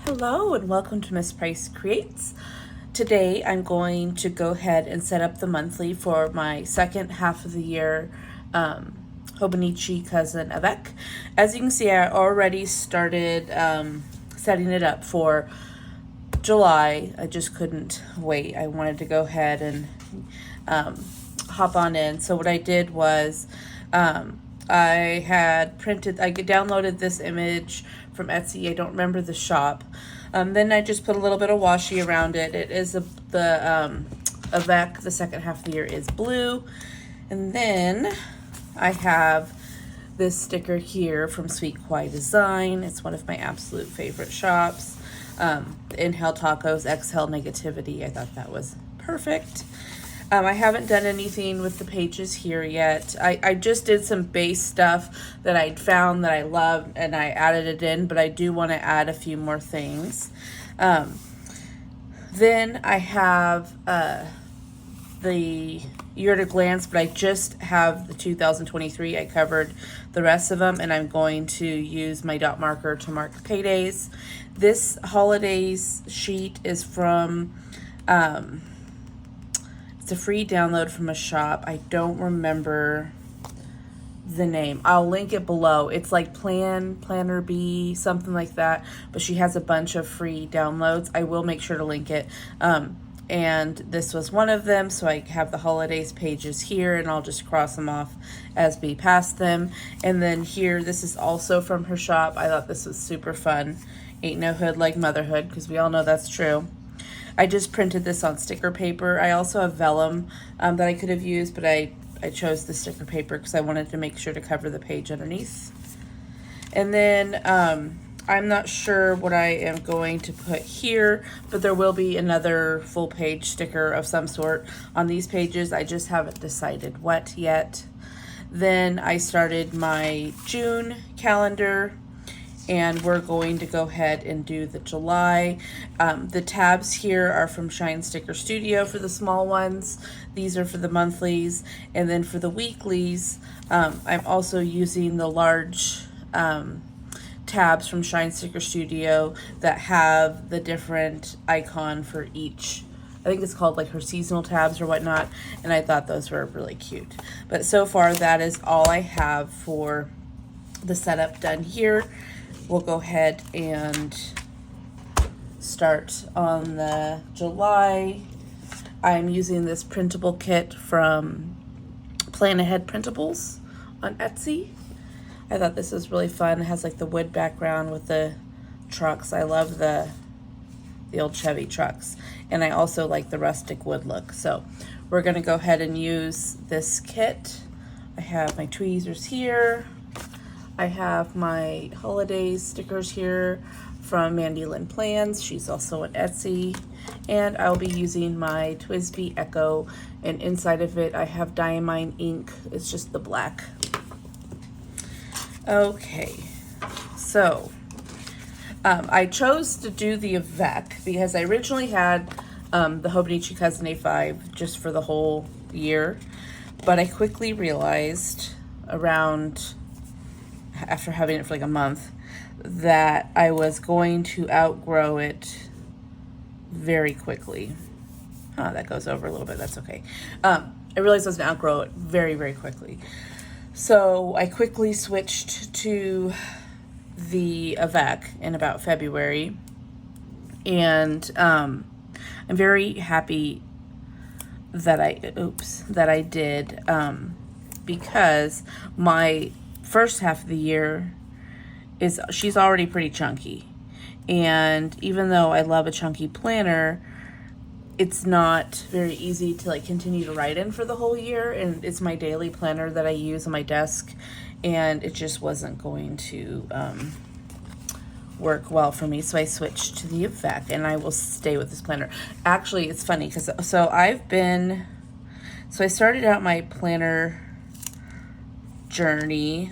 Hello and welcome to Miss Price Creates. Today I'm going to go ahead and set up the monthly for my second half of the year Hobonichi Cousin Avec. As you can see, I already started setting it up for July. I just couldn't wait. I wanted to go ahead and hop on in. So what I did was I downloaded this image from Etsy. I don't remember the shop. Then I just put a little bit of washi around it. It is the Avec, the second half of the year, is blue. And then I have this sticker here from Sweet Kwai Design. It's one of my absolute favorite shops. Inhale tacos, exhale negativity. I thought that was perfect. I haven't done anything with the pages here yet. I just did some base stuff that I'd found that I loved and I added it in, but I do want to add a few more things. Then I have the year at a glance, but I just have the 2023. I covered the rest of them, and I'm going to use my dot marker to mark paydays. This holidays sheet is from it's a free download from a shop. I don't remember the name. I'll link it below. It's like Planner B, something like that. But she has a bunch of free downloads. I will make sure to link it. And this was one of them. So I have the holidays pages here, and I'll just cross them off as we pass them. And then here, this is also from her shop. I thought this was super fun. Ain't no hood like motherhood, because we all know that's true. I just printed this on sticker paper. I also have vellum that I could have used, but I chose the sticker paper because I wanted to make sure to cover the page underneath. And then I'm not sure what I am going to put here, but there will be another full page sticker of some sort on these pages. I just haven't decided what yet. Then I started my June calendar, and we're going to go ahead and do the July. The tabs here are from Shine Sticker Studio for the small ones. These are for the monthlies. And then for the weeklies, I'm also using the large tabs from Shine Sticker Studio that have the different icon for each. I think it's called like her seasonal tabs or whatnot. And I thought those were really cute. But so far, that is all I have for the setup done here. We'll go ahead and start on the July. I'm using this printable kit from Plan Ahead Printables on Etsy. I thought this was really fun. It has like the wood background with the trucks. I love the old Chevy trucks. And I also like the rustic wood look. So we're going to go ahead and use this kit. I have my tweezers here. I have my holidays stickers here from Mandy Lynn Plans. She's also at Etsy. And I'll be using my TWSBI Echo. And inside of it, I have Diamine ink. It's just the black. Okay. So, I chose to do the Avec because I originally had the Hobonichi Cousin A5 just for the whole year. But I quickly realized after having it for like a month, that I was going to outgrow it very quickly. That goes over a little bit. That's okay. I realized I was going to outgrow it very, very quickly. So I quickly switched to the Avec in about February. And I'm very happy that I did, because my first half of the year she's already pretty chunky, and even though I love a chunky planner, it's not very easy to like continue to write in for the whole year, and it's my daily planner that I use on my desk, and it just wasn't going to work well for me, so I switched to the Avec, and I will stay with this planner. Actually, it's funny because I started out my planner journey.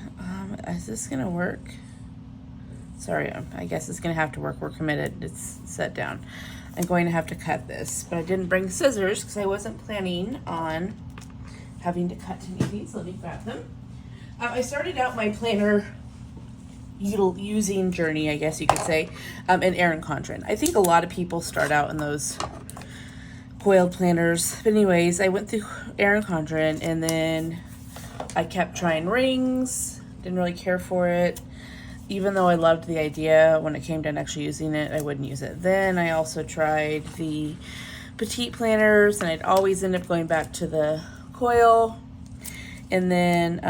Is this gonna work? Sorry, I guess it's gonna have to work. We're committed. It's set down. I'm going to have to cut this, but I didn't bring scissors because I wasn't planning on having to cut any of these. Let me grab them. I started out my planner using journey, I guess you could say, and Erin Condren. I think a lot of people start out in those coiled planners. But anyways, I went through Erin Condren, and then I kept trying rings. Didn't really care for it. Even though I loved the idea, when it came down to actually using it, I wouldn't use it. Then I also tried the petite planners, and I'd always end up going back to the coil. And then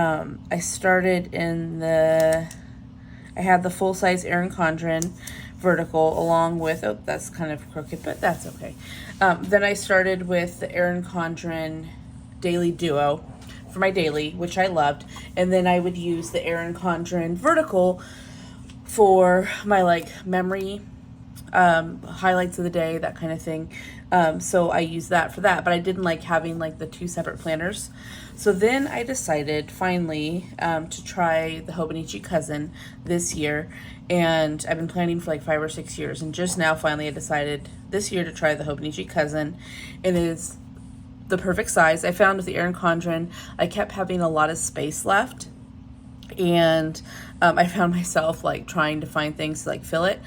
I started in I had the full-size Erin Condren vertical along with, oh, that's kind of crooked, but that's okay. Then I started with the Erin Condren Daily Duo for my daily, which I loved. And then I would use the Erin Condren vertical for my like memory, highlights of the day, that kind of thing. So I used that for that, but I didn't like having like the two separate planners. So then I decided finally to try the Hobonichi Cousin this year, and I've been planning for like 5 or 6 years, and just now finally I decided this year to try the Hobonichi Cousin. It is the perfect size. I found with the Erin Condren, I kept having a lot of space left, and I found myself like trying to find things to like fill it.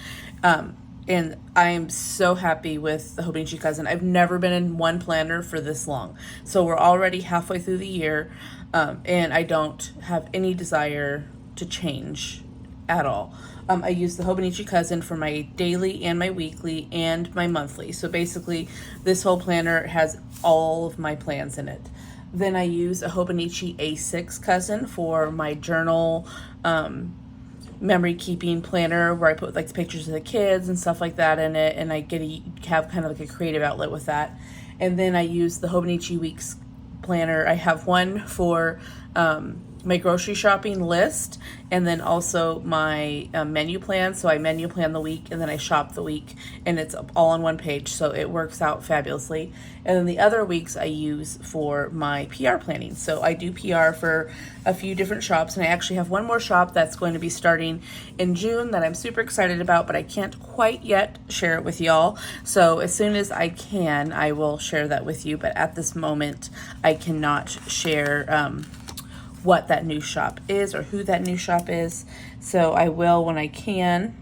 And I'm so happy with the Hobonichi Cousin. I've never been in one planner for this long. So we're already halfway through the year, and I don't have any desire to change at all. I use the Hobonichi Cousin for my daily and my weekly and my monthly. So basically, this whole planner has all of my plans in it. Then I use a Hobonichi A6 Cousin for my journal, memory keeping planner, where I put like pictures of the kids and stuff like that in it, and I get to have kind of like a creative outlet with that. And then I use the Hobonichi Weeks planner. I have one for my grocery shopping list, and then also my menu plan. So I menu plan the week, and then I shop the week, and it's all on one page, so it works out fabulously. And then the other weeks I use for my PR planning. So I do PR for a few different shops, and I actually have one more shop that's going to be starting in June that I'm super excited about, but I can't quite yet share it with y'all. So as soon as I can, I will share that with you, but at this moment I cannot share what that new shop is or who that new shop is. So I will when I can.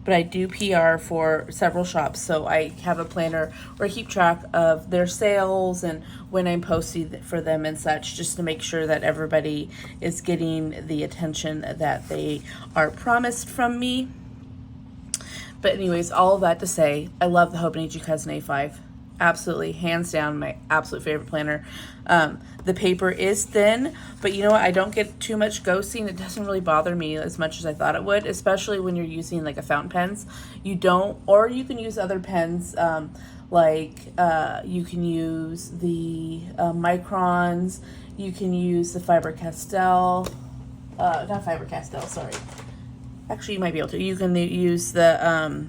But I do PR for several shops, so I have a planner where I keep track of their sales and when I'm posting for them and such, just to make sure that everybody is getting the attention that they are promised from me. But anyways, all of that to say, I love the Hobonichi Cousin A5. Absolutely, hands down, my absolute favorite planner. The paper is thin, but you know what? I don't get too much ghosting. It doesn't really bother me as much as I thought it would, especially when you're using like a fountain pens. You don't, or you can use other pens, you can use the Microns, you can use the Faber-Castell, not Faber-Castell, sorry. Actually, you might be able to. You can use the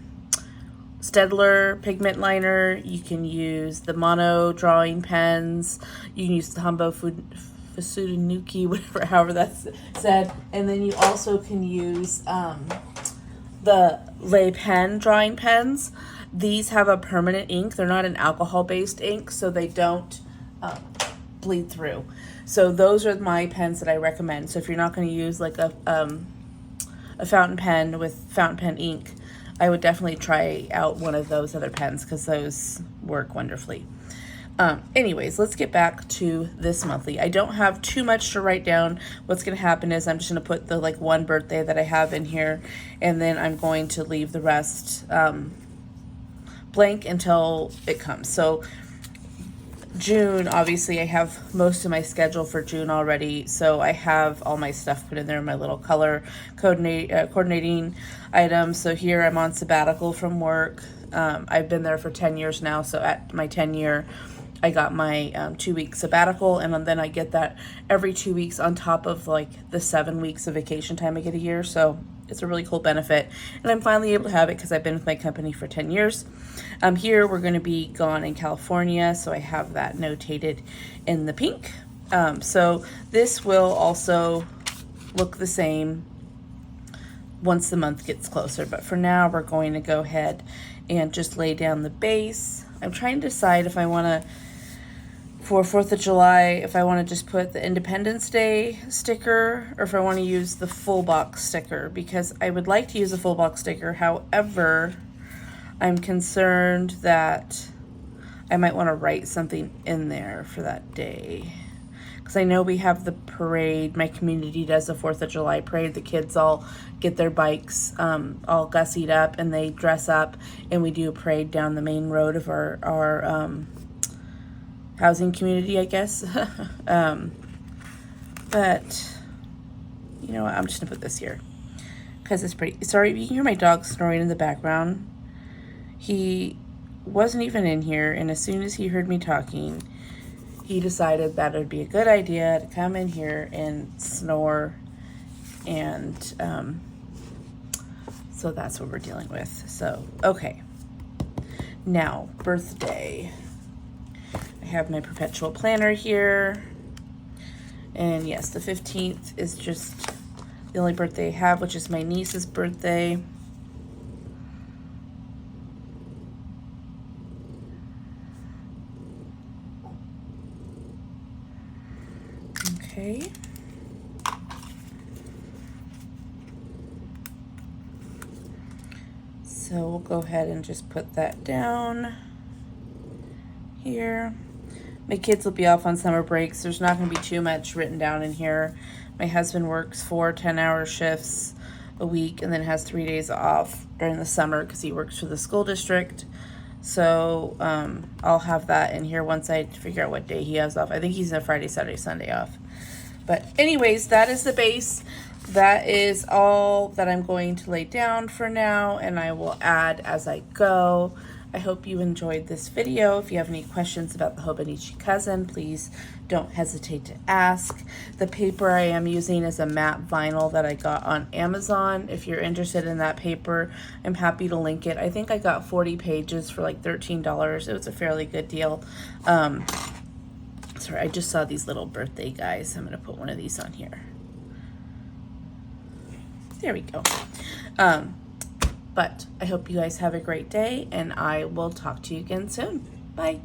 Staedtler pigment liner, you can use the mono drawing pens, you can use the Humbo Fusudanuki, whatever, however that's said, and then you also can use the Le Pen drawing pens. These have a permanent ink. They're not an alcohol-based ink, so they don't bleed through. So those are my pens that I recommend. So if you're not going to use like a fountain pen with fountain pen ink, I would definitely try out one of those other pens because those work wonderfully. Anyways, let's get back to this monthly. I don't have too much to write down. What's going to happen is I'm just going to put the like one birthday that I have in here, and then I'm going to leave the rest blank until it comes. So June, obviously I have most of my schedule for June already, so I have all my stuff put in there, my little color coordinating items. So here I'm on sabbatical from work. I've been there for 10 years now, so at my 10 year I got my 2-week sabbatical, and then I get that every 2 weeks on top of like the 7 weeks of vacation time I get a year. So it's a really cool benefit, and I'm finally able to have it because I've been with my company for 10 years. Here we're going to be gone in California, so I have that notated in the pink. So this will also look the same once the month gets closer, but for now we're going to go ahead and just lay down the base. I'm trying to decide if I want to for 4th of July, if I want to just put the Independence Day sticker or if I want to use the full box sticker, because I would like to use a full box sticker. However, I'm concerned that I might want to write something in there for that day. Because I know we have the parade. My community does the 4th of July parade. The kids all get their bikes all gussied up and they dress up and we do a parade down the main road of our housing community, I guess. But, you know what? I'm just going to put this here. Because it's pretty... Sorry, you can hear my dog snoring in the background. He wasn't even in here, and as soon as he heard me talking, he decided that it would be a good idea to come in here and snore, and so that's what we're dealing with. So, okay. Now, birthday. I have my perpetual planner here, and yes, the 15th is just the only birthday I have, which is my niece's birthday. Okay. So we'll go ahead and just put that down here. My kids will be off on summer breaks. There's not going to be too much written down in here. My husband works 4 10-hour shifts a week and then has 3 days off during the summer because he works for the school district. So I'll have that in here once I figure out what day he has off. I think he's in a Friday, Saturday, Sunday off. But anyways, that is the base. That is all that I'm going to lay down for now, and I will add as I go. I hope you enjoyed this video. If you have any questions about the Hobonichi Cousin, please don't hesitate to ask. The paper I am using is a matte vinyl that I got on Amazon. If you're interested in that paper, I'm happy to link it. I think I got 40 pages for like $13. It was a fairly good deal. Sorry, I just saw these little birthday guys. I'm going to put one of these on here. There we go. But I hope you guys have a great day, and I will talk to you again soon. Bye.